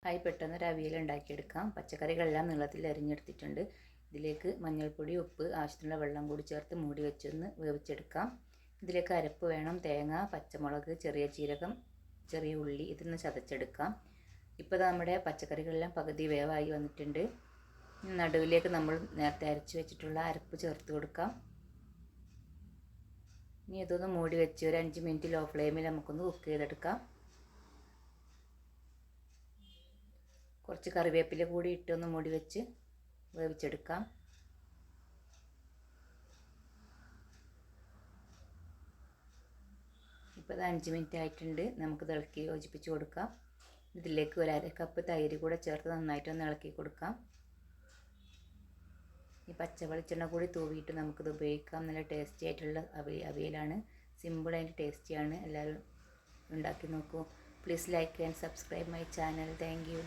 ആയി പെട്ടെന്നൊരു അവിയൽ ഉണ്ടാക്കിയെടുക്കാം. പച്ചക്കറികളെല്ലാം നീളത്തിൽ അരിഞ്ഞെടുത്തിട്ടുണ്ട്. ഇതിലേക്ക് മഞ്ഞൾപ്പൊടി, ഉപ്പ്, ആവശ്യത്തിനുള്ള വെള്ളം കൂടി ചേർത്ത് മൂടി വെച്ചൊന്ന് വേവിച്ചെടുക്കാം. ഇതിലേക്ക് അരപ്പ് വേണം. തേങ്ങ, പച്ചമുളക്, ചെറിയ ജീരകം, ചെറിയ ഉള്ളി ഇതൊന്ന് ചതച്ചെടുക്കാം. ഇപ്പോൾ നമ്മുടെ പച്ചക്കറികളെല്ലാം പകുതി വേവായി വന്നിട്ടുണ്ട്. നടുവിലേക്ക് നമ്മൾ നേരത്തെ അരച്ച് വെച്ചിട്ടുള്ള അരപ്പ് ചേർത്ത് കൊടുക്കാം. ഇനി ഇതൊന്ന് മൂടി വെച്ച് ഒരു 5 മിനിറ്റ് ലോ ഫ്ലെയിമിൽ നമുക്കൊന്ന് കുക്ക് ചെയ്തെടുക്കാം. കുറച്ച് കറിവേപ്പില കൂടി ഇട്ടൊന്ന് മൂടി വെച്ച് വേവിച്ചെടുക്കാം. ഇപ്പോൾ ഇത് 5 മിനിറ്റ് ആയിട്ടുണ്ട്. നമുക്ക് ഇളക്കി യോജിപ്പിച്ച് കൊടുക്കാം. ഇതിലേക്ക് ഒരു 1/2 കപ്പ് തൈര് കൂടെ ചേർത്ത് നന്നായിട്ടൊന്ന് ഇളക്കി കൊടുക്കാം. ഈ പച്ച വെളിച്ചെണ്ണ കൂടി തൂവിയിട്ട് നമുക്കിത് ഉപയോഗിക്കാം. നല്ല ടേസ്റ്റി ആയിട്ടുള്ള അവിയലാണ്. സിമ്പിളായിട്ട് ടേസ്റ്റിയാണ്. എല്ലാവരും ഉണ്ടാക്കി നോക്കൂ. Please like and subscribe my channel. Thank you.